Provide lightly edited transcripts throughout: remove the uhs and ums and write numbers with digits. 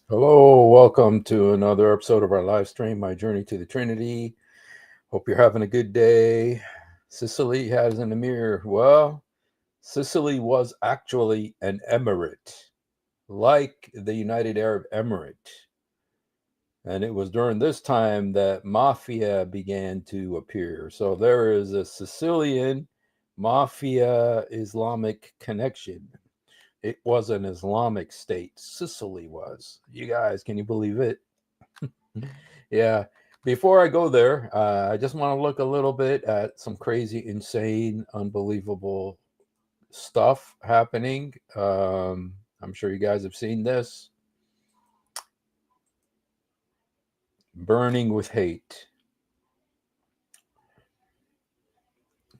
Hello, welcome to another episode of our live stream, My Journey to the Trinity. Hope you're having a good day. Sicily has an emir. Well, Sicily was actually an emirate, like the United Arab Emirate. And it was during this time that Mafia began to appear. So there is a Sicilian Mafia Islamic connection. It was an Islamic state. Sicily was. You guys, can you believe it? Yeah. Before I go there, I just want to look a little bit at some crazy, insane, unbelievable stuff happening. I'm sure you guys have seen this. Burning with hate.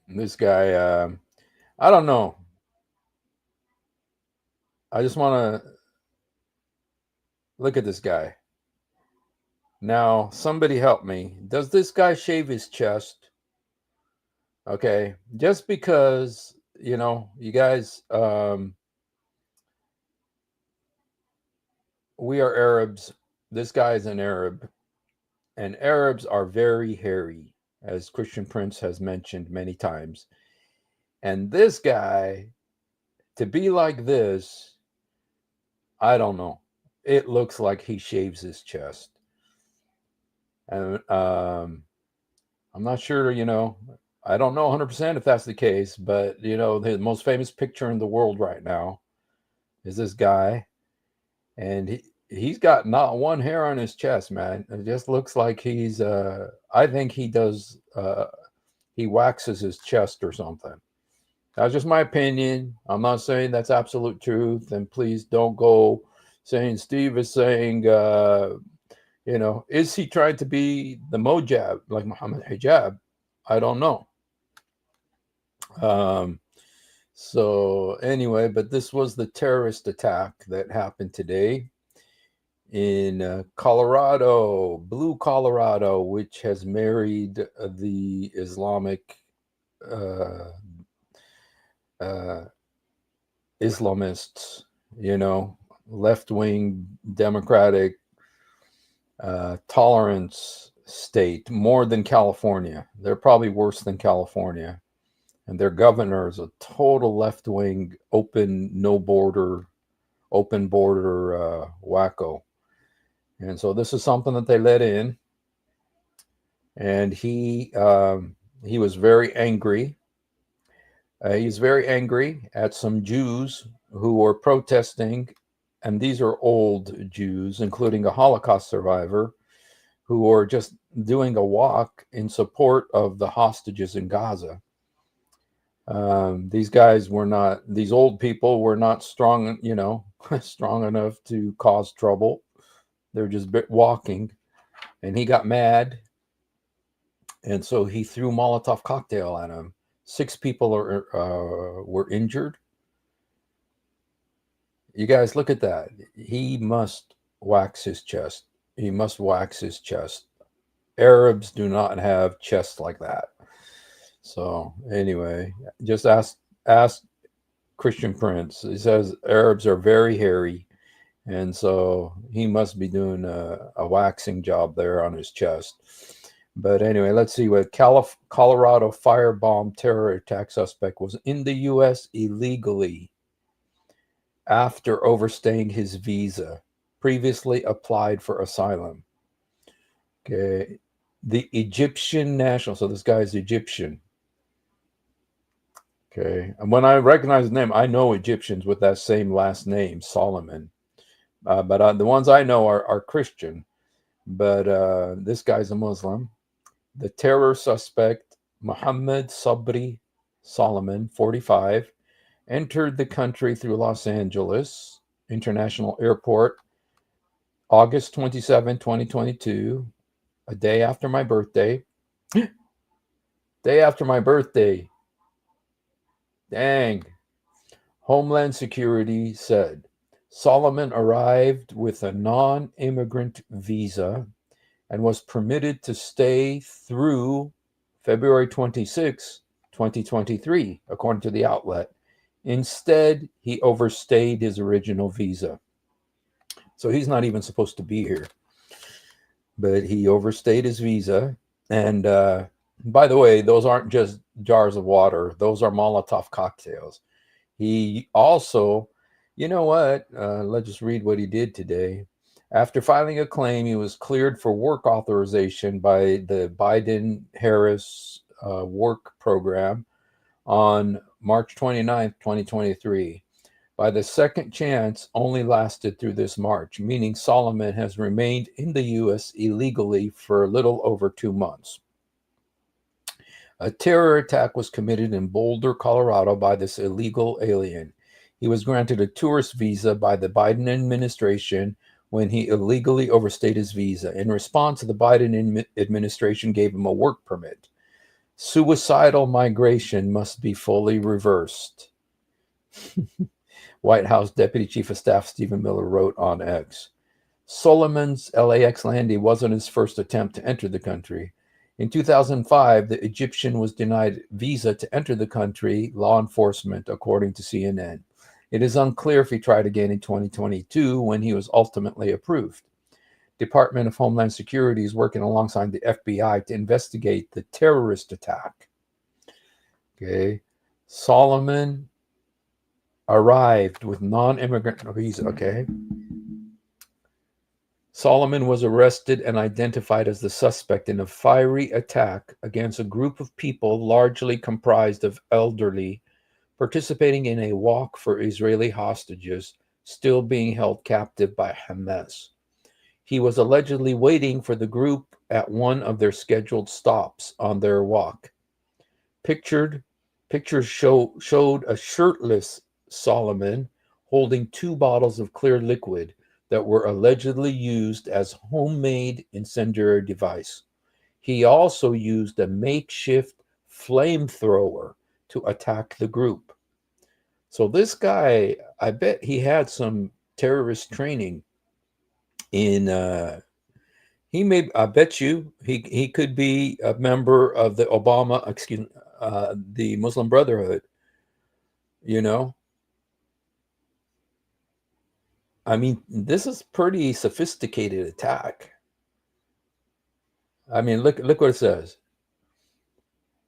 This guy, I don't know. I just want to look at this guy. Now, somebody help me. Does this guy shave his chest? Okay. Just because, you guys, we are Arabs. This guy is an Arab. And Arabs are very hairy, as Christian Prince has mentioned many times. And this guy, to be like this, I don't know. It looks like he shaves his chest. And I'm not sure, I don't know 100% if that's the case, but, the most famous picture in the world right now is this guy. And he's got not one hair on his chest, man. It just looks like I think he waxes his chest or something. That's just my opinion. I'm not saying that's absolute truth. And please don't go saying Steve is saying, is he trying to be the Mojab like Muhammad Hijab? I don't know. Um, so anyway, but this was the terrorist attack that happened today in Colorado, Blue Colorado, which has married the Islamic uh, uh, Islamists, left wing Democratic tolerance state, more than California. They're probably worse than California. And their governor is a total left wing, open border wacko. And so this is something that they let in. And he was very angry. He's very angry at some Jews who were protesting, and these are old Jews, including a Holocaust survivor, who were just doing a walk in support of the hostages in Gaza. These old people were not strong, strong enough to cause trouble. They're just walking. And he got mad. And so he threw Molotov cocktail at him. 6 people were injured. You guys, look at that. He must wax his chest. He must wax his chest. Arabs do not have chests like that. So anyway, just ask Christian Prince. He says Arabs are very hairy, and so he must be doing a waxing job there on his chest. But anyway, let's see what Colorado firebomb terror attack suspect was in the U.S. illegally after overstaying his visa, previously applied for asylum. Okay, the Egyptian national. So this guy is Egyptian. Okay, and when I recognize the name, I know Egyptians with that same last name, Solomon. But the ones I know are Christian. But this guy's a Muslim. The terror suspect, Mohammed Sabri Solomon, 45, entered the country through Los Angeles International Airport August 27, 2022, a day after my birthday. Day after my birthday. Dang. Homeland Security said Solomon arrived with a non immigrant visa and was permitted to stay through February 26, 2023, according to the outlet. Instead, he overstayed his original visa. So he's not even supposed to be here. But he overstayed his visa. And by the way, those aren't just jars of water, those are Molotov cocktails. He also, you know what? Let's just read what he did today. After filing a claim, he was cleared for work authorization by the Biden Harris work program on March 29th, 2023. By the second chance only lasted through this March, meaning Solomon has remained in the U.S. illegally for a little over 2 months. A terror attack was committed in Boulder, Colorado by this illegal alien. He was granted a tourist visa by the Biden administration when he illegally overstayed his visa. In response, the Biden administration gave him a work permit. Suicidal migration must be fully reversed. White House Deputy Chief of Staff Stephen Miller wrote on X. Solomon's LAX landing wasn't his first attempt to enter the country. In 2005, the Egyptian was denied visa to enter the country, law enforcement, according to CNN. It is unclear if he tried again in 2022 when he was ultimately approved. Department of Homeland Security is working alongside the FBI to investigate the terrorist attack. Okay. Solomon arrived with non-immigrant visa. Okay. Solomon was arrested and identified as the suspect in a fiery attack against a group of people largely comprised of elderly participating in a walk for Israeli hostages still being held captive by Hamas. He was allegedly waiting for the group at one of their scheduled stops on their walk. Pictures showed a shirtless Solomon holding 2 bottles of clear liquid that were allegedly used as homemade incendiary device. He also used a makeshift flamethrower to attack the group. So this guy, I bet he had some terrorist training in I bet you he could be a member of the the Muslim Brotherhood, you know? I mean, this is pretty sophisticated attack. I mean, look what it says.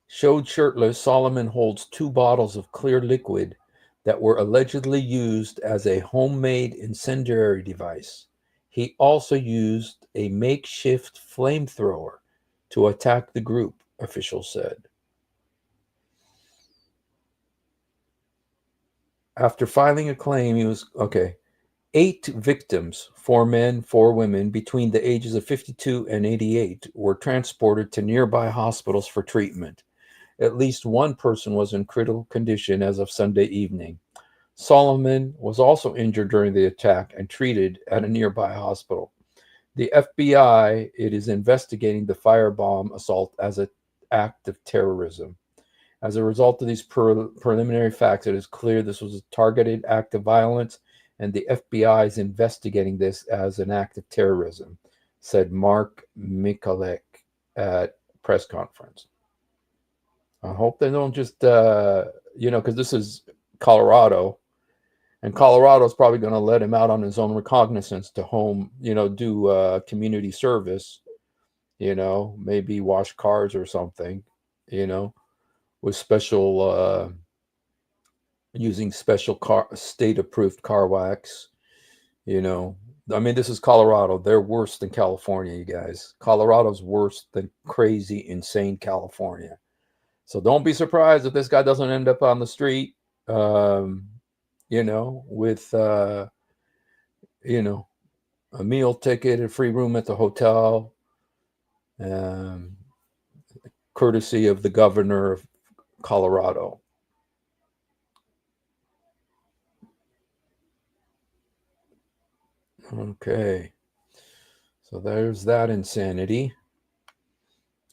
Showed shirtless, Solomon holds 2 bottles of clear liquid that were allegedly used as a homemade incendiary device. He also used a makeshift flamethrower to attack the group, officials said. After filing a claim, he was 8 victims, 4 men, 4 women, between the ages of 52 and 88, were transported to nearby hospitals for treatment. At least 1 person was in critical condition as of Sunday evening. Solomon was also injured during the attack and treated at a nearby hospital. The FBI is investigating the firebomb assault as an act of terrorism. As a result of these preliminary facts, it is clear this was a targeted act of violence, and the FBI is investigating this as an act of terrorism, said Mark Mikulek at press conference. I hope they don't just, because this is Colorado, and Colorado is probably going to let him out on his own recognizance to do community service, maybe wash cars or something, with special, using special state-approved car wax, I mean, this is Colorado. They're worse than California, you guys. Colorado's worse than crazy, insane California. So don't be surprised if this guy doesn't end up on the street, with, a meal ticket, a free room at the hotel, courtesy of the governor of Colorado. Okay. So there's that insanity.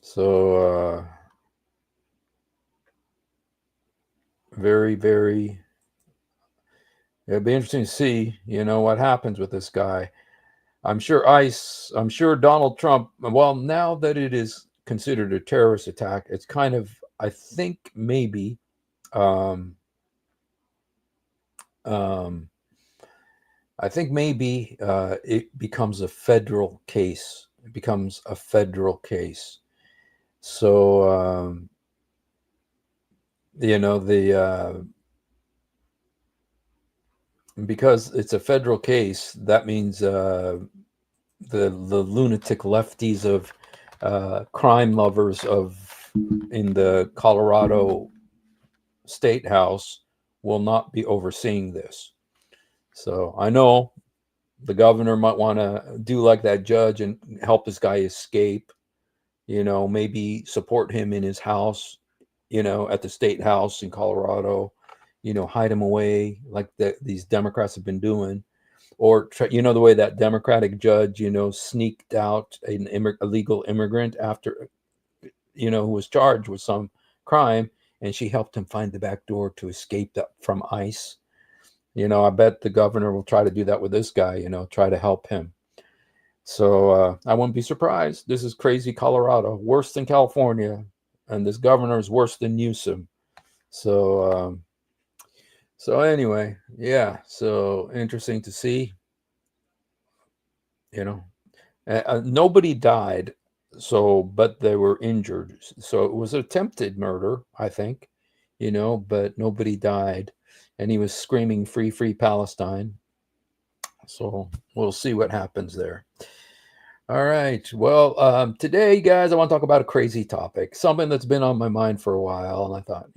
So, very, very, it'll be interesting to see, what happens with this guy. I'm sure Donald Trump, well, now that it is considered a terrorist attack, it's kind of, I think maybe, I think maybe it becomes a federal case. It becomes a federal case. So, the because it's a federal case, that means the lunatic lefties of crime lovers in the Colorado State House will not be overseeing this. So I know the governor might want to do like that judge and help this guy escape. Maybe support him in his house. At the state house in Colorado. Hide him away like these Democrats have been doing. Or the way that Democratic judge sneaked out an illegal immigrant after who was charged with some crime, and she helped him find the back door to escape from ICE. I bet the governor will try to do that with this guy. Try to help him. So I wouldn't be surprised. This is crazy Colorado, worse than California, and this governor is worse than Newsom. So anyway, yeah. So interesting to see. Nobody died, but they were injured. So it was attempted murder, I think, but nobody died, and he was screaming "Free, free Palestine." So we'll see what happens there. All right. Well, today, guys, I want to talk about a crazy topic, something that's been on my mind for a while, and I thought,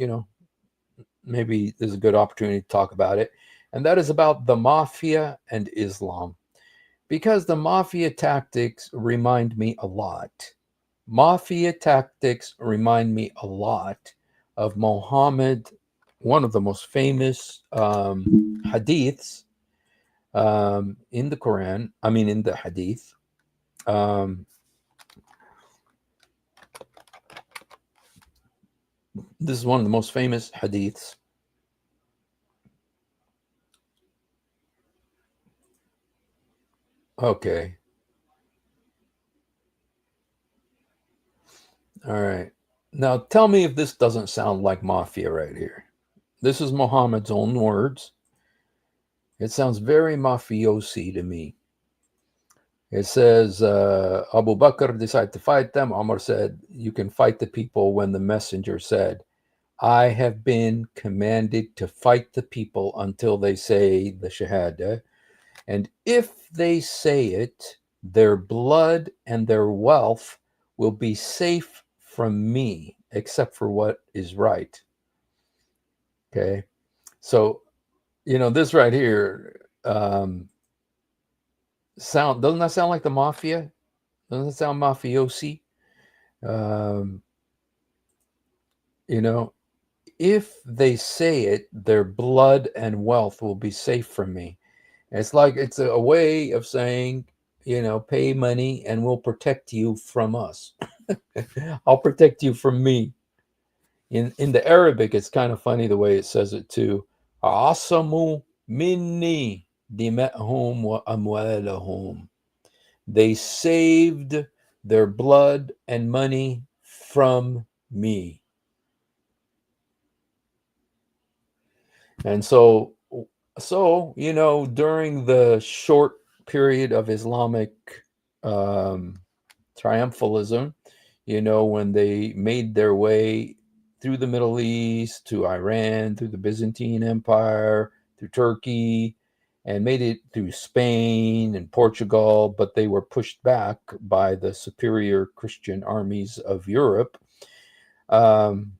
maybe there's a good opportunity to talk about it, and that is about the Mafia and Islam. Because the Mafia tactics remind me a lot. Mafia tactics remind me a lot of Muhammad, one of the most famous hadiths in the Quran, in the hadith. This is one of the most famous hadiths. Okay. All right. Now tell me if this doesn't sound like Mafia right here. This is Muhammad's own words. It sounds very mafiosi to me. It says Abu Bakr decided to fight them. Omar said, "You can fight the people," when the messenger said, "I have been commanded to fight the people until they say the Shahada. And if they say it, their blood and their wealth will be safe from me, except for what is right." Okay. So, this right here doesn't that sound like the Mafia? Doesn't it sound mafiosi? Um, if they say it, their blood and wealth will be safe from me. It's like it's a way of saying, pay money and we'll protect you from us. I'll protect you from me. In the Arabic, it's kind of funny the way it says it too. Asamu minni dima'hum wa amwalahum. They saved their blood and money from me. And so during the short period of Islamic triumphalism, when they made their way through the Middle East to Iran, through the Byzantine Empire, through Turkey, and made it through Spain and Portugal, but they were pushed back by the superior Christian armies of Europe. Um,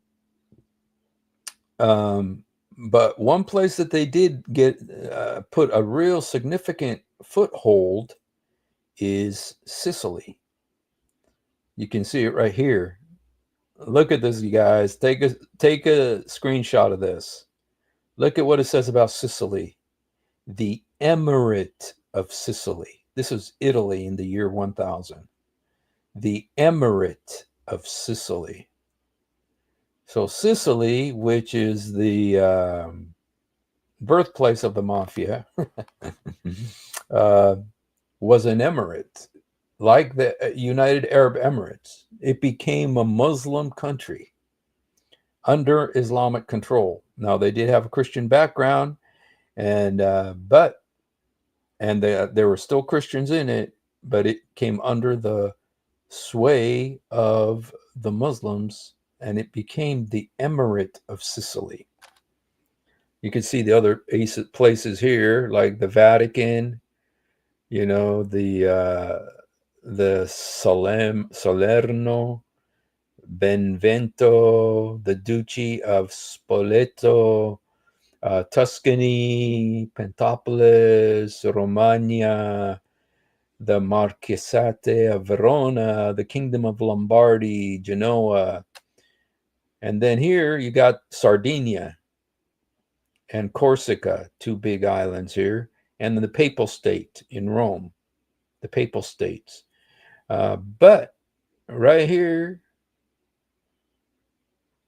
but one place that they did get put a real significant foothold is Sicily. You can see it right here. Look at this, you guys. Take a screenshot of this. Look at what it says about Sicily. The Emirate of Sicily. This is Italy in the year 1000. The Emirate of Sicily. So Sicily, which is the birthplace of the Mafia, was an emirate, like the United Arab Emirates. It became a Muslim country under Islamic control. Now, they did have a Christian background, but and there were still Christians in it, but it came under the sway of the Muslims, and it became the Emirate of Sicily. You can see the other places here, like the Vatican, the Salerno, Benevento, the Duchy of Spoleto, Tuscany, Pentapolis, Romagna, the Marquisate of Verona, the Kingdom of Lombardy, Genoa. And then here you got Sardinia and Corsica, two big islands here, and then the Papal State in Rome, the Papal States. But right here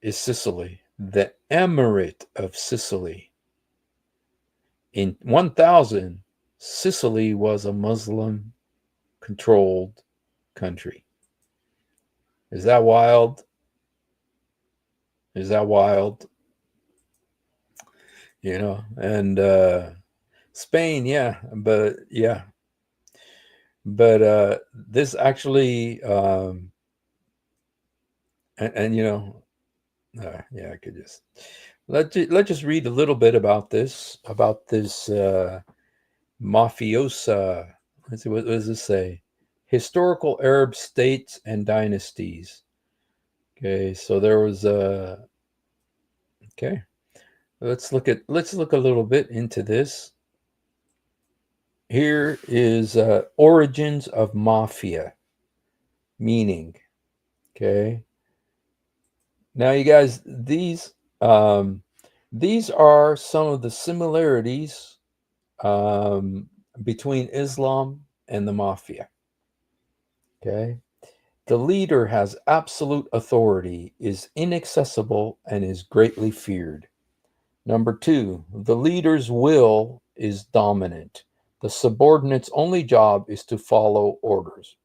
is Sicily, the Emirate of Sicily. In 1000, Sicily was a Muslim-controlled country. Is that wild? Is that wild? And Spain, yeah, but this actually, and I could just let's just read a little bit about this mafiosa. Let's see, what does this say? Historical Arab states and dynasties. Okay, so there was okay. Let's look a little bit into this. Here is origins of mafia, meaning. Okay. Now, you guys, these are some of the similarities between Islam and the mafia. Okay. The leader has absolute authority, is inaccessible, and is greatly feared. Number 2, the leader's will is dominant. The subordinate's only job is to follow orders.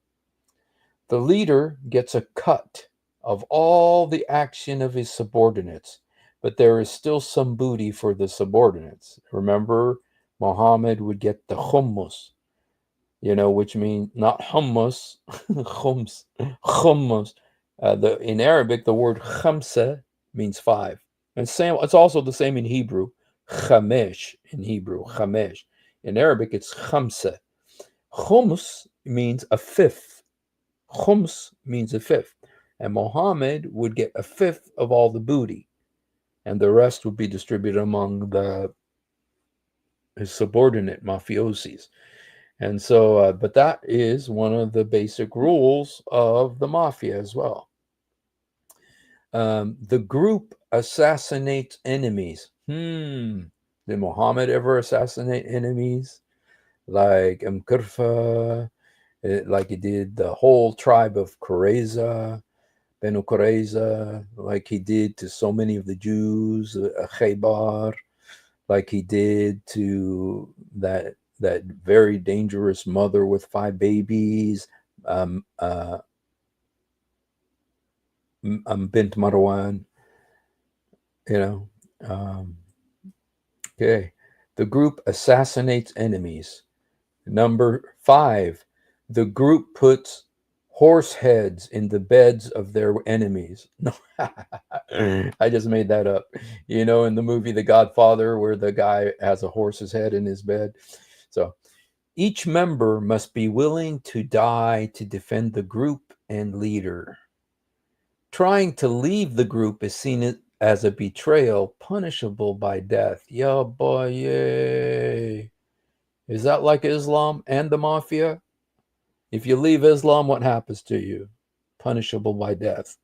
The leader gets a cut of all the action of his subordinates, but there is still some booty for the subordinates. Remember, Muhammad would get the hummus, which means not hummus, hummus. In Arabic, the word khamsa means 5. And it's also the same in Hebrew, chamesh in Hebrew, chamesh. In Arabic, it's khamsa. Khums means a fifth. Khums means a fifth. And Muhammad would get a fifth of all the booty, and the rest would be distributed among his subordinate mafiosis. And so, but that is one of the basic rules of the mafia as well. The group assassinates enemies. Did Muhammad ever assassinate enemies? Like Mkurfa, like he did the whole tribe of Qurayza, Benu Qurayza, like he did to so many of the Jews, Khaybar, like he did to that very dangerous mother with 5 babies, Bint Marwan, okay. The group assassinates enemies. Number 5, the group puts horse heads in the beds of their enemies. No, I just made that up. In the movie The Godfather, where the guy has a horse's head in his bed. So each member must be willing to die to defend the group and leader. Trying to leave the group is seen as a betrayal, punishable by death. Yeah, boy, yay. Is that like Islam and the mafia? If you leave Islam, what happens to you? Punishable by death.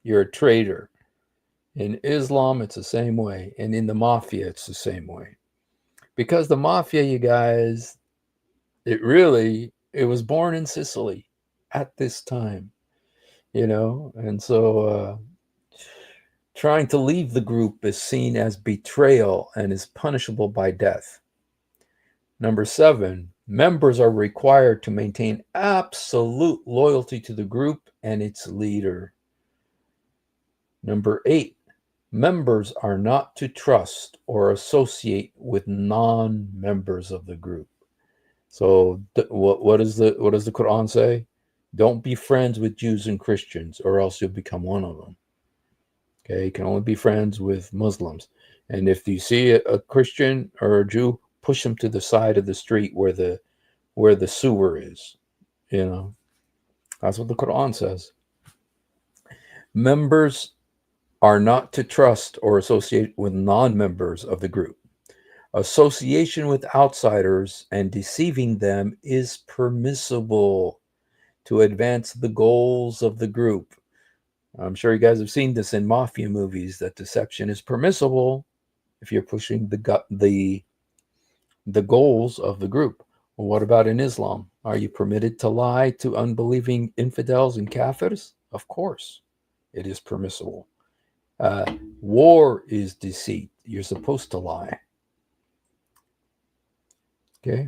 You're a traitor. In Islam, it's the same way. And in the mafia, it's the same way. Because the mafia, you guys, it was born in Sicily at this time, and so trying to leave the group is seen as betrayal and is punishable by death. Number 7, members are required to maintain absolute loyalty to the group and its leader. Number 8, members are not to trust or associate with non-members of the group. So what does the Quran say? Don't be friends with Jews and Christians, or else you'll become one of them. Okay, you can only be friends with Muslims. And if you see a Christian or a Jew, push them to the side of the street where the sewer is. You know, that's what the Quran says. Members are not to trust or associate with non-members of the group. Association with outsiders and deceiving them is permissible to advance the goals of the group. I'm sure you guys have seen this in Mafia movies that deception is permissible if you're pushing the goals of the group. Well, what about in Islam? Are you permitted to lie to unbelieving infidels and kafirs? Of course, it is permissible. Uh, War is deceit. You're supposed to lie. Okay.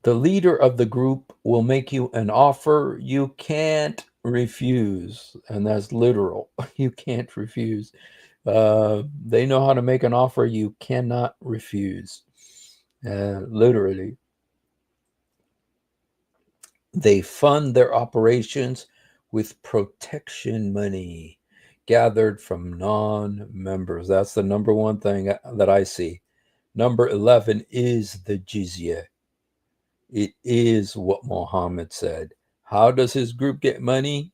The leader of the group will make you an offer you can't refuse. And that's literal. You can't refuse. They know how to make an offer you cannot refuse. Literally. They fund their operations with protection money gathered from non members. That's the number one thing that I see. Number 11 is the jizya. It is what Muhammad said. How does his group get money?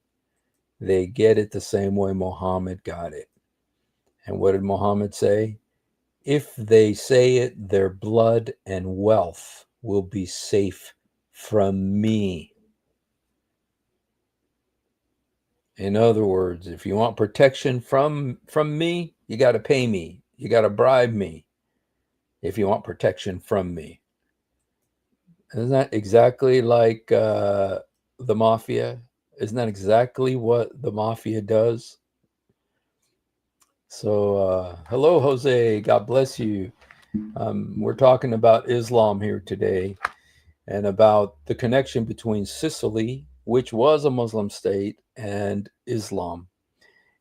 They get it the same way Muhammad got it. And what did Muhammad say? If they say it, their blood and wealth will be safe from me. In other words, if you want protection from me, you got to pay me. You got to bribe me if you want protection from me. Isn't that exactly like the Mafia? Isn't that exactly what the Mafia does? So, hello, Jose. God bless you. We're talking about Islam here today and about the connection between Sicily, which was a Muslim state, and Islam,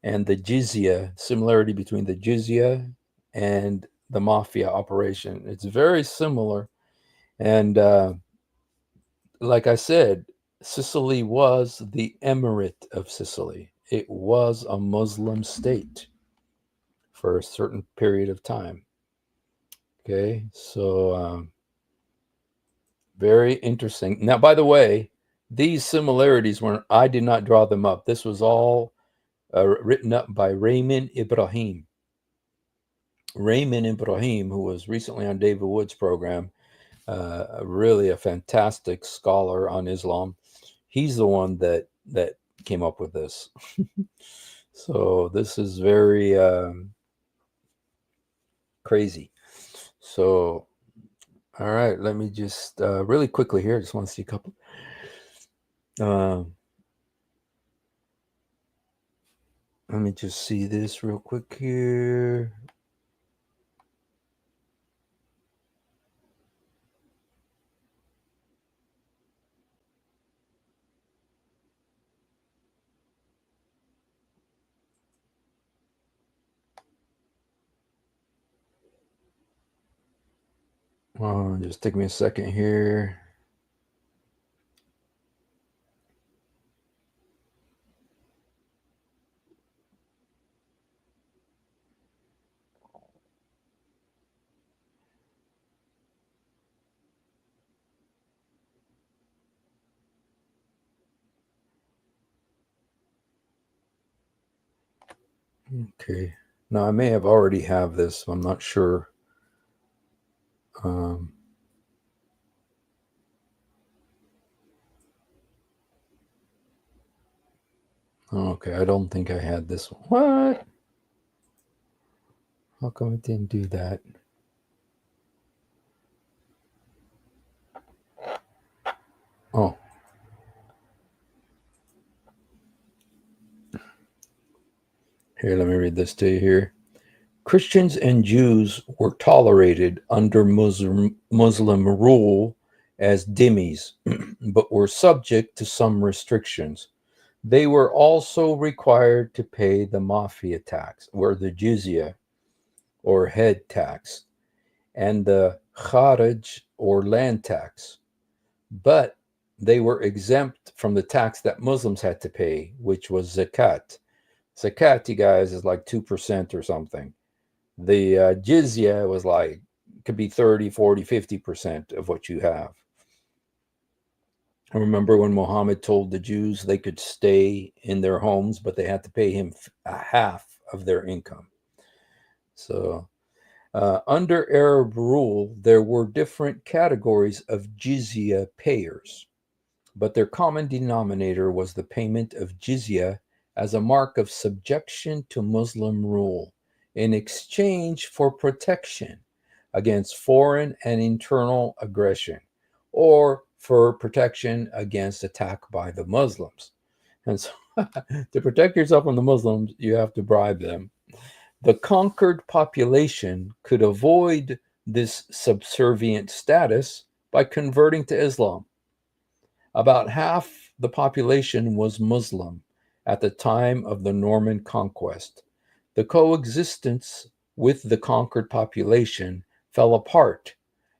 and the jizya, similarity between the jizya and the Mafia operation. It's very similar. And like I said, Sicily was the Emirate of Sicily. It was a Muslim state for a certain period of time. Okay, so very interesting. Now, by the way, these similarities were, I did not draw them up. This was all written up by Raymond Ibrahim. Raymond Ibrahim, who was recently on David Wood's program, really a fantastic scholar on Islam. He's the one that came up with this. So this is very crazy. So, all right, let me just really quickly here. I just want to see a couple. Let me just see this real quick here. Just take me a second here. Okay. Now I may have already have this. I'm not sure. Okay, I don't think I had this one. What? How come it didn't do that? Oh. Here, let me read this to you here. Christians and Jews were tolerated under Muslim rule as dhimmis, but were subject to some restrictions. They were also required to pay the Mafia tax, or the jizya, or head tax, and the kharaj, or land tax. but they were exempt from the tax that Muslims had to pay, which was zakat. Zakat, you guys, is like 2% or something. The jizya was like, could be 30, 40, 50% of what you have. I remember when Muhammad told the Jews they could stay in their homes, but they had to pay him half of their income. So, under Arab rule, there were different categories of jizya payers, but their common denominator was the payment of jizya as a mark of subjection to Muslim rule in exchange for protection against foreign and internal aggression, or for protection against attack by the Muslims. And so, to protect yourself from the Muslims, you have to bribe them. The conquered population could avoid this subservient status by converting to Islam. About half the population was Muslim at the time of the Norman conquest. The coexistence with the conquered population fell apart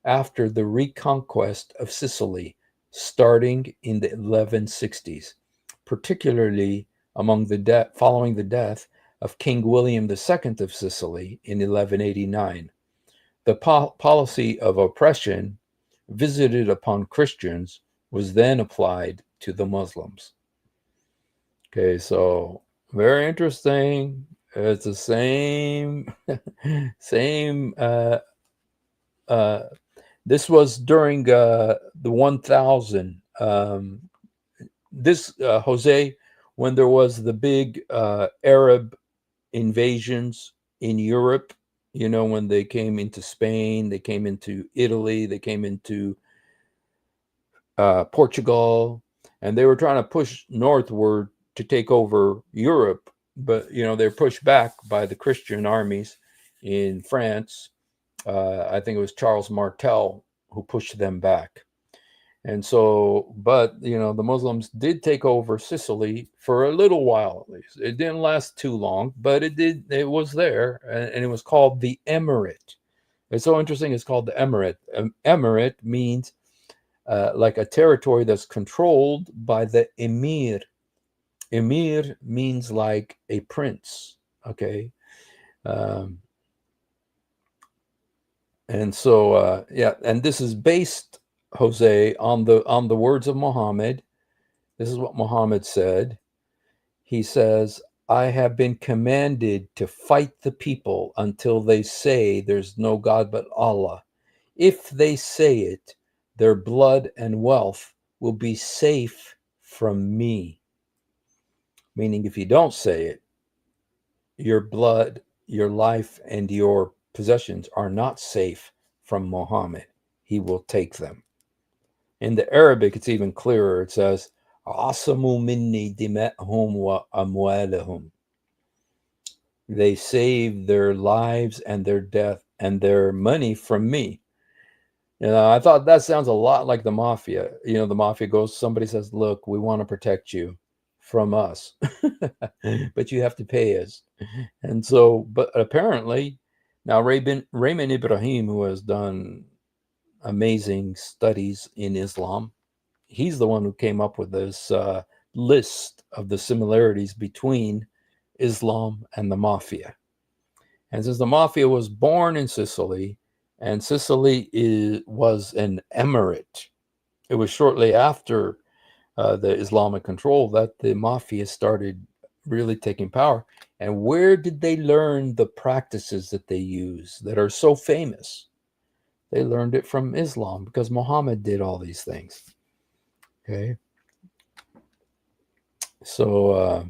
after the reconquest of Sicily, starting in the 1160s, particularly following the death of King William II of Sicily in 1189. The policy of oppression visited upon Christians was then applied to the Muslims. Okay, so very interesting. It's the same, same. This was during the 1000. This Jose, when there was the big Arab invasions in Europe. You know, when they came into Spain, they came into Italy, they came into Portugal, and they were trying to push northward to take over Europe. But, you know, they're pushed back by the Christian armies in France. I think it was Charles Martel who pushed them back. And so, but, you know, the Muslims did take over Sicily for a little while, at least. It didn't last too long, but it was there, and it was called the Emirate. It's so interesting. It's called the Emirate. Emirate means like a territory that's controlled by the Emir. Emir means like a prince. Okay. Um, and so, yeah, and this is based, Jose, on the words of Muhammad. This is what Muhammad said. He says, I have been commanded to fight the people until they say there's no God but Allah. If they say it, their blood and wealth will be safe from me. Meaning, if you don't say it, your blood, your life, and your possessions are not safe from Muhammad. He will take them. In the Arabic, it's even clearer. It says, Asamu minni dima'hum wa amwalahum. They save their lives and their death and their money from me. You know, I thought that sounds a lot like the Mafia. You know, the Mafia goes, somebody says, look, we want to protect you from us, but you have to pay us. And so, but apparently, now Raymond Ibrahim, who has done amazing studies in Islam, he's the one who came up with this list of the similarities between Islam and the Mafia. And since the Mafia was born in Sicily, and Sicily was an emirate, it was shortly after the Islamic control that the Mafia started really taking power. And where did they learn the practices that they use that are so famous? They learned it from Islam because Muhammad did all these things. Okay. So,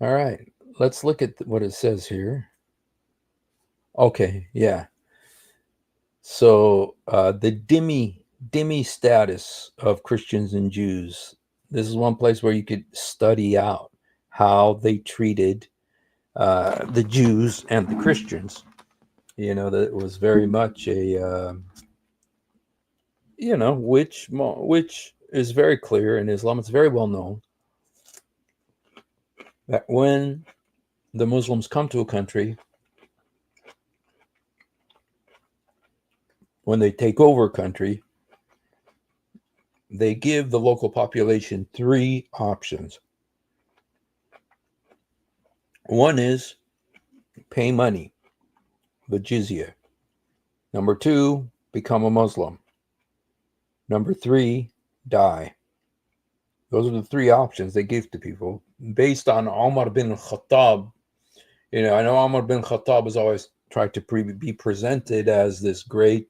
all right, let's look at what it says here. Okay, yeah. So the dhimmi status of Christians and Jews. This is one place where you could study out how they treated the Jews and the Christians. You know, that it was very much a you know, which is very clear in Islam. It's very well known that when the Muslims come to a country, when they take over a country, they give the local population three options. One is pay money, the jizya. Number two, become a Muslim. Number three, die. Those are the three options they give to people based on Umar bin Khattab. I know Umar bin Khattab has always tried to be presented as this great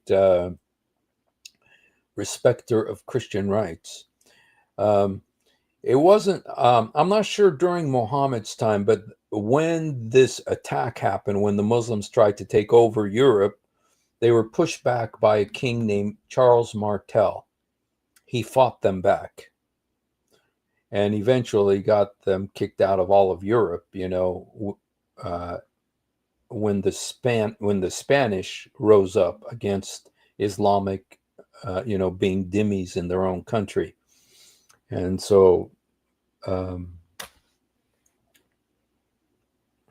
respecter of Christian rights. It wasn't, I'm not sure during Muhammad's time, but when this attack happened, when the Muslims tried to take over Europe, they were pushed back by a king named Charles Martel. He fought them back and eventually got them kicked out of all of Europe, when the Spanish rose up against Islamic, being dhimmis in their own country. And so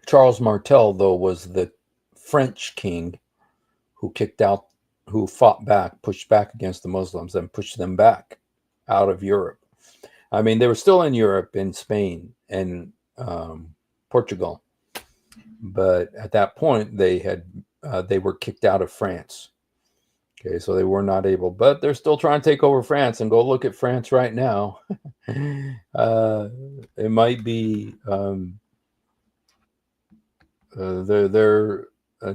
Charles Martel, though, was the French king who fought back, pushed back against the Muslims and pushed them back out of Europe. I mean, they were still in Europe, in Spain and Portugal, but at that point they were kicked out of France. Okay, so they were not able, but they're still trying to take over France. And go look at France right now. It might be they're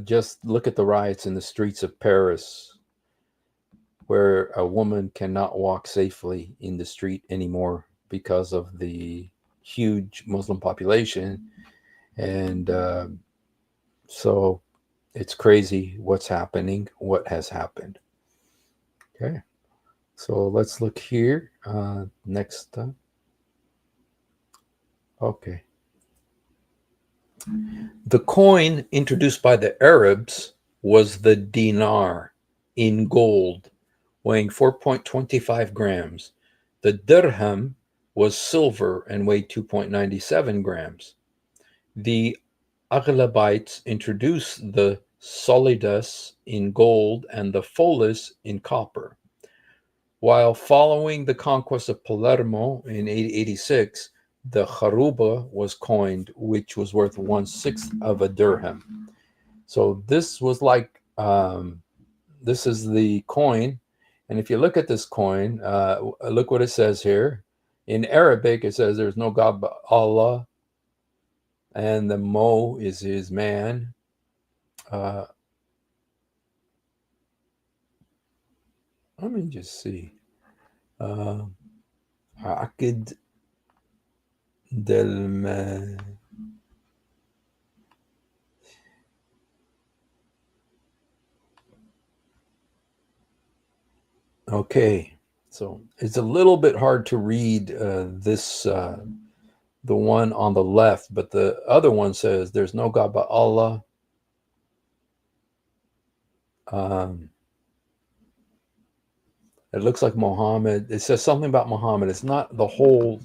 just look at the riots in the streets of Paris, where a woman cannot walk safely in the street anymore because of the huge Muslim population. And so it's crazy what has happened. Okay, so let's look here. Next. Okay. The coin introduced by the Arabs was the dinar in gold, weighing 4.25 grams. The dirham was silver and weighed 2.97 grams. The Aghlabites introduced the solidus in gold and the follis in copper. While following the conquest of Palermo in 886, the kharuba was coined, which was worth 1/6 of a dirham. So this was like, this is the coin. And if you look at this coin, look what it says here. In Arabic, it says there's no God but Allah, and the Mo is his man. Let me just see. Aqid del. Okay, so it's a little bit hard to read this, the one on the left, but the other one says there's no God but Allah. It looks like Muhammad. It says something about Muhammad. It's not the whole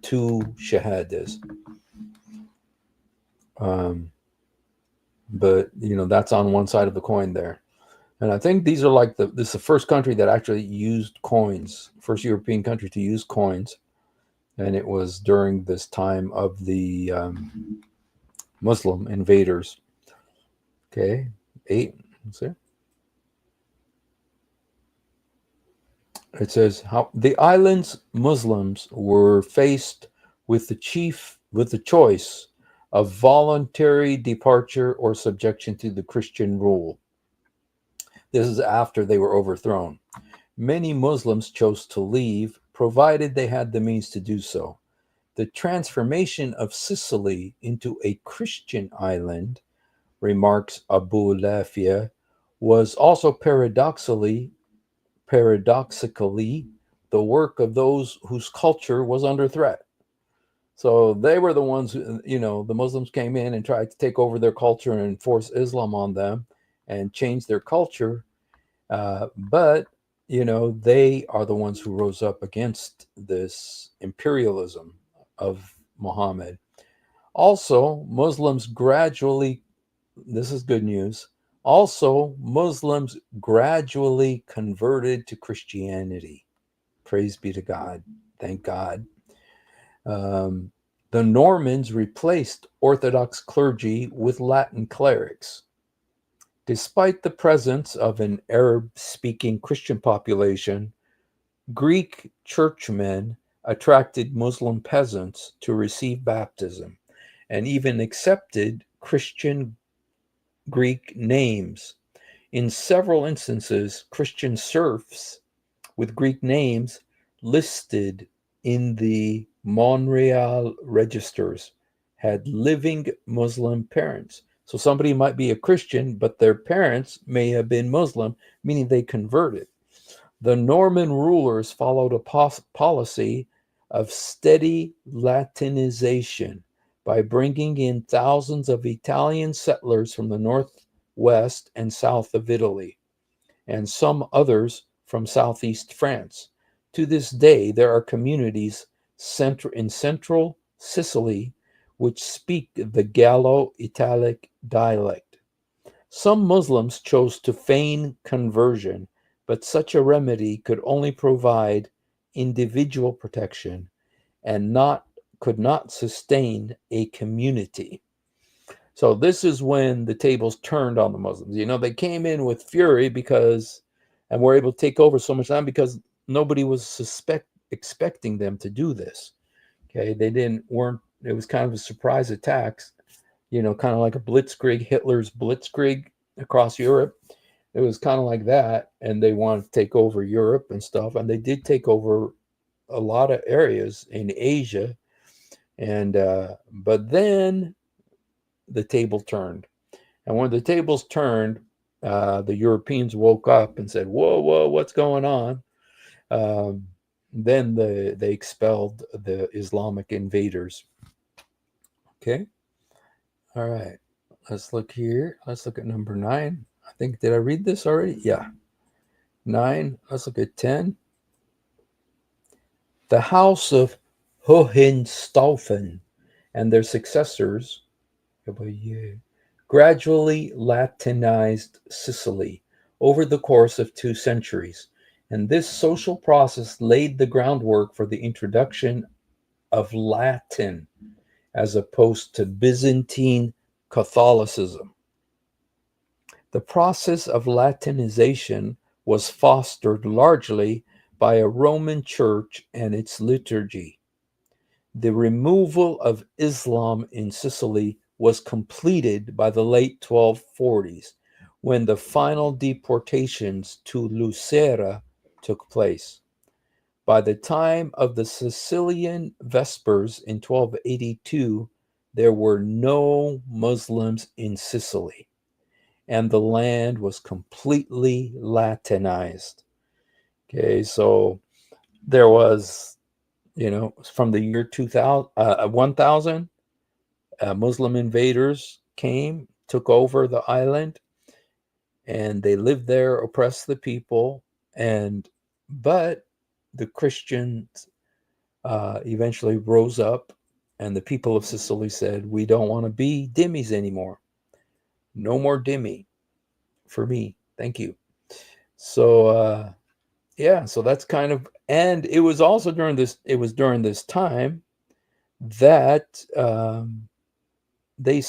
two shahadas. But that's on one side of the coin there. And I think these are like this is the first country that actually used coins, first European country to use coins. And it was during this time of the Muslim invaders. Okay, 8. Let's see. It says how the island's Muslims were faced with the choice of voluntary departure or subjection to the Christian rule. This is after they were overthrown. Many Muslims chose to leave, provided they had the means to do so. The transformation of Sicily into a Christian island, remarks Abu Lafia, was also paradoxically the work of those whose culture was under threat. So they were the ones who, the Muslims came in and tried to take over their culture and force Islam on them and change their culture. But, they are the ones who rose up against this imperialism of Muhammad. Also, Muslims gradually, this is good news, also Muslims gradually converted to Christianity. Praise be to God. Thank God. Um, the Normans replaced Orthodox clergy with Latin clerics. Despite the presence of an Arab speaking Christian population, Greek churchmen attracted Muslim peasants to receive baptism and even accepted Christian Greek names. In several instances, Christian serfs with Greek names listed in the Montreal registers had living Muslim parents. So somebody might be a Christian, but their parents may have been Muslim, meaning they converted. The Norman rulers followed a policy of steady Latinization by bringing in thousands of Italian settlers from the northwest and south of Italy, and some others from southeast France. To this day, there are communities in central Sicily which speak the Gallo-Italic dialect. Some Muslims chose to feign conversion, but such a remedy could only provide individual protection and could not sustain a community. So this is when the tables turned on the Muslims. They came in with fury and were able to take over so much land because nobody was expecting them to do this. Okay, it was kind of a surprise attacks, kind of like a blitzkrieg, Hitler's blitzkrieg across Europe. It was kind of like that, and they wanted to take over Europe and stuff, and they did take over a lot of areas in Asia, and but then the table turned. And when the tables turned, the Europeans woke up and said, "Whoa, whoa, what's going on?" Um, then they expelled the Islamic invaders. Okay, all right. Let's look here. Let's look at number 9. I think, did I read this already? Yeah. 9. Let's look at 10. The House of Hohenstaufen and their successors gradually Latinized Sicily over the course of 2 centuries, and this social process laid the groundwork for the introduction of Latin as opposed to Byzantine Catholicism. The process of Latinization was fostered largely by a Roman Church and its liturgy. The removal of Islam in Sicily was completed by the late 1240s, when the final deportations to Lucera took place. By the time of the Sicilian Vespers in 1282, there were no Muslims in Sicily, and the land was completely Latinized. Okay, so there was, from the year 1000, Muslim invaders came, took over the island, and they lived there, oppressed the people, but the Christians eventually rose up, and the people of Sicily said, "We don't want to be dhimmis anymore. No more dhimmi for me. Thank you." So so that's kind of, and it was also during this time that they,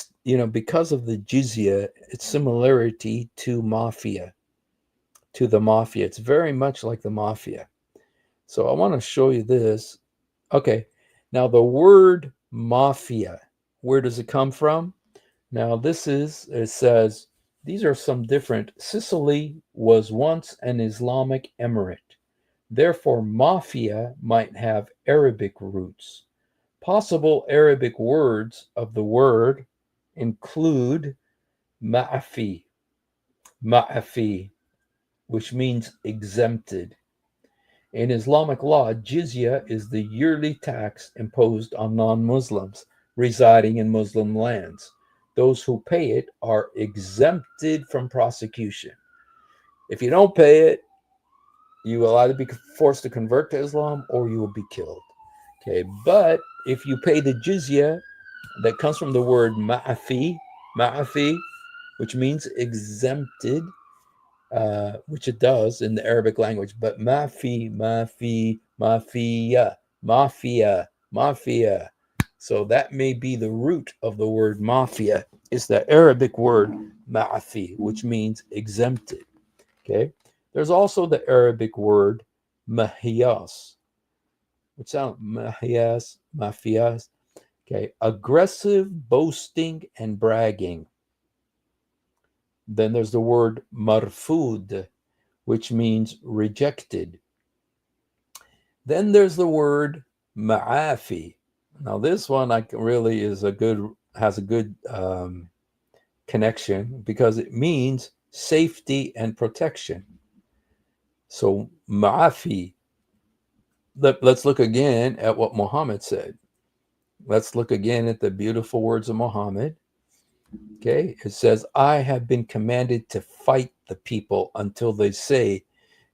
because of the jizya, its similarity to the mafia. It's very much like the mafia. So I want to show you this. Okay, now the word mafia, where does it come from? Now it says, these are some different. Sicily was once an Islamic emirate. Therefore, mafia might have Arabic roots. Possible Arabic words of the word include ma'afi, which means exempted. In Islamic law, jizya is the yearly tax imposed on non-Muslims residing in Muslim lands. Those who pay it are exempted from prosecution. If you don't pay it, you will either be forced to convert to Islam or you will be killed. Okay, but if you pay the jizya, that comes from the word ma'afi, which means exempted, which it does in the Arabic language. But mafia, mafia. So that may be the root of the word mafia. It's the Arabic word ma'fi, which means exempted. Okay. There's also the Arabic word mahiyas, which sounds mafias. Okay. Aggressive, boasting, and bragging. Then there's the word marfud, which means rejected. Then there's the word ma'afi. Now this one really has a good connection because it means safety and protection. So ma'afi. Let's look again at what Muhammad said. Let's look again at the beautiful words of Muhammad. Okay, it says, I have been commanded to fight the people until they say,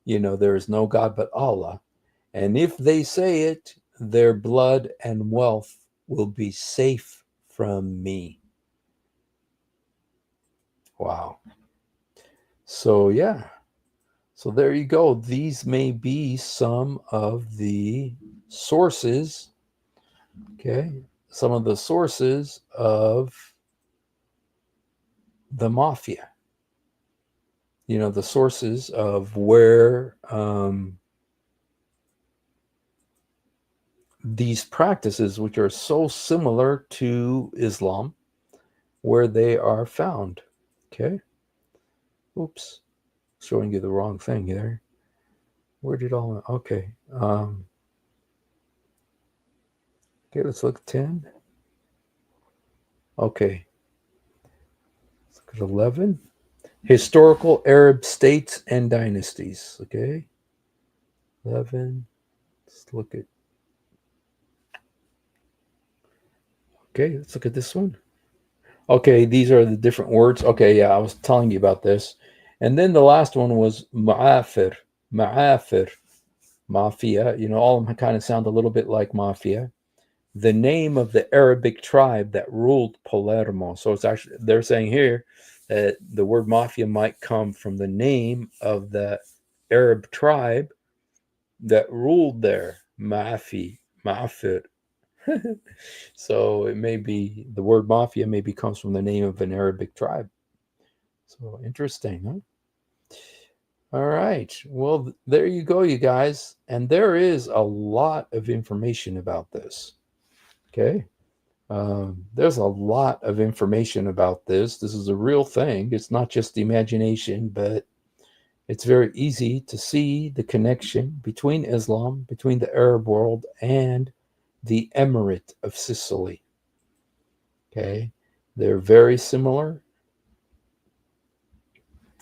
there is no God but Allah. And if they say it, their blood and wealth will be safe from me. Wow. So, yeah. So there you go. These may be some of the sources, okay? Some of the sources of the mafia. The sources of where these practices, which are so similar to Islam, where they are found. Okay. Oops. Showing you the wrong thing there. Where did all... Okay. Okay, let's look at 10. Okay. Let's look at 11. Historical Arab states and dynasties. Okay. 11. Let's look at... Okay, let's look at this one. Okay, these are the different words. Okay, yeah, I was telling you about this. And then the last one was ma'afir, mafia. All of them kind of sound a little bit like mafia. The name of the Arabic tribe that ruled Palermo. So it's actually, they're saying here that the word mafia might come from the name of the Arab tribe that ruled there, mafir. So it may be, the word mafia maybe comes from the name of an Arabic tribe. So interesting, huh? All right. Well, there you go, you guys. And there is a lot of information about this. Okay. There's a lot of information about this. This is a real thing. It's not just imagination, but it's very easy to see the connection between Islam, between the Arab world, and the Emirate of Sicily. Okay. They're very similar.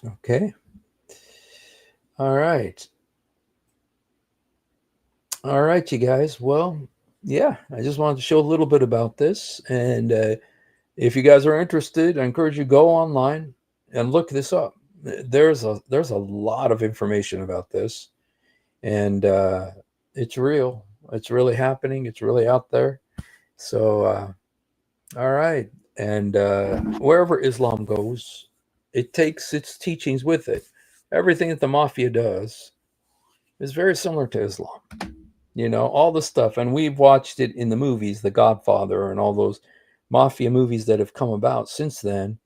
Okay. All right. All right, you guys. Well, yeah, I just wanted to show a little bit about this. And if you guys are interested, I encourage you to go online and look this up. There's a lot of information about this, and it's real. It's really happening. It's really out there. So, all right. And wherever Islam goes, it takes its teachings with it. Everything that the Mafia does is very similar to Islam. All the stuff. And we've watched it in the movies, The Godfather and all those Mafia movies that have come about since then.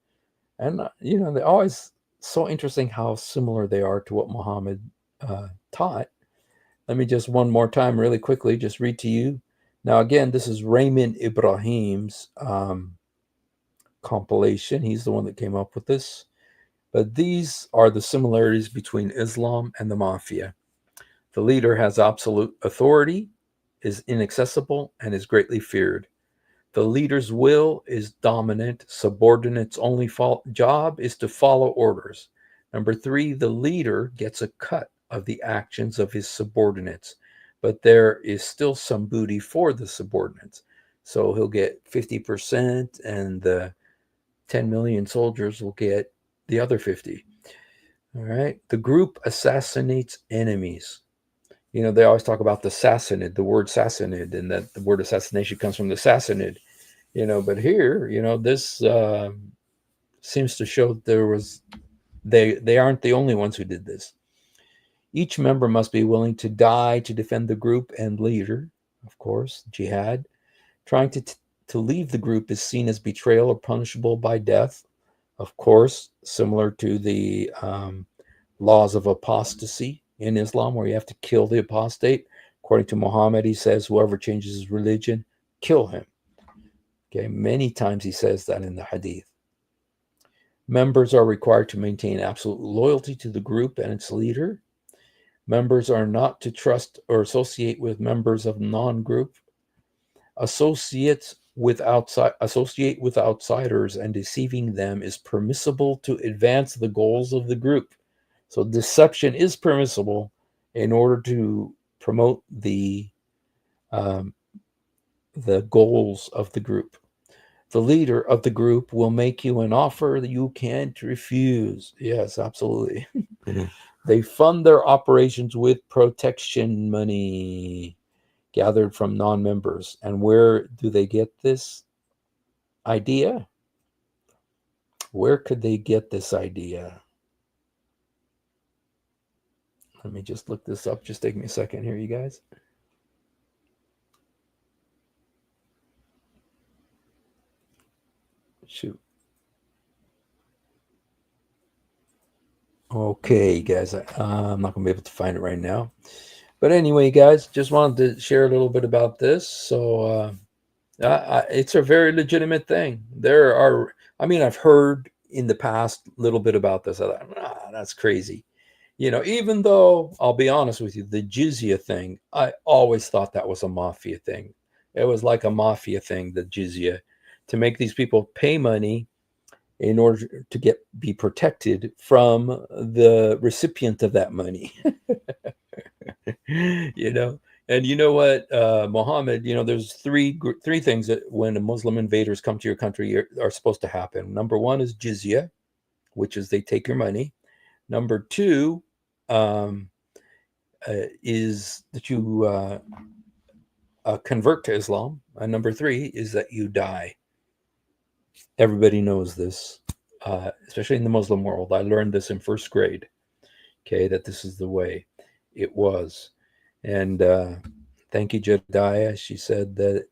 And, they're always so interesting how similar they are to what Muhammad taught. Let me just one more time really quickly just read to you. Now, again, this is Raymond Ibrahim's compilation. He's the one that came up with this. But these are the similarities between Islam and the Mafia. The leader has absolute authority, is inaccessible, and is greatly feared. The leader's will is dominant. Subordinates' only job is to follow orders. Number 3, the leader gets a cut of the actions of his subordinates, but there is still some booty for the subordinates. So he'll get 50%, and the 10 million soldiers will get the other 50. All right. The group assassinates enemies. They always talk about the Sassanid, the word Sassanid, and that the word assassination comes from the Sassanid. But here, this seems to show that there was they aren't the only ones who did this. Each member must be willing to die to defend the group and leader, of course, jihad. Trying to leave the group is seen as betrayal or punishable by death, of course, similar to the laws of apostasy in Islam, where you have to kill the apostate. According to Muhammad, he says, whoever changes his religion, kill him. Okay, many times he says that in the hadith. Members are required to maintain absolute loyalty to the group and its leader. Members are not to trust or associate with members of non-group. Associate with outsiders and deceiving them is permissible to advance the goals of the group. So deception is permissible in order to promote the goals of the group. The leader of the group will make you an offer that you can't refuse. Yes, absolutely. They fund their operations with protection money gathered from non-members. And where do they get this idea? Where could they get this idea? Let me just look this up. Just take me a second here, you guys. Shoot. Okay, guys, I'm not going to be able to find it right now. But anyway, guys, just wanted to share a little bit about this. So it's a very legitimate thing. I've heard in the past a little bit about this. I thought, that's crazy. Even though, I'll be honest with you, the jizya thing, I always thought that was a mafia thing. It was like a mafia thing, the jizya, to make these people pay money in order to be protected from the recipient of that money. And you know what, Mohammed, there's three things that when Muslim invaders come to your country are supposed to happen. Number one is jizya, which is they take your money. Number two is that you convert to Islam. And number three is that you die. Everybody knows this, especially in the Muslim world. I learned this in first grade, okay, that this is the way it was. And thank you, Jedediah. She said that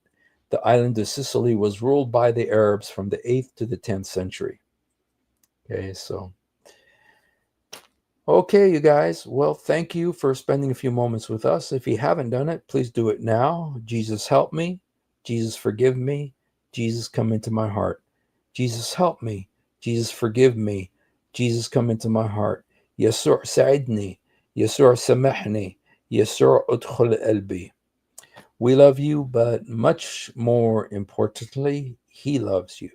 the island of Sicily was ruled by the Arabs from the 8th to the 10th century. Okay, so. Okay, you guys. Well, thank you for spending a few moments with us. If you haven't done it, please do it now. Jesus, help me. Jesus, forgive me. Jesus, come into my heart. Jesus, help me. Jesus, forgive me. Jesus, come into my heart. Yasur sa'idni. Yasur samahni. Yasur udkhul qalbi. We love you, but much more importantly, he loves you.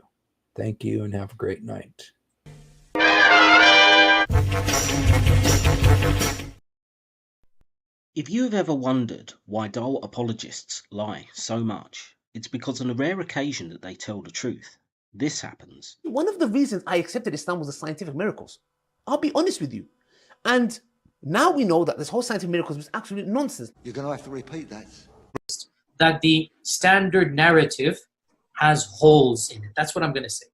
Thank you and have a great night. If you have ever wondered why dull apologists lie so much, it's because on a rare occasion that they tell the truth, this happens. One of the reasons I accepted Islam was the scientific miracles. I'll be honest with you. And now we know that this whole scientific miracles was absolute nonsense. You're going to have to repeat that. That the standard narrative has holes in it. That's what I'm going to say.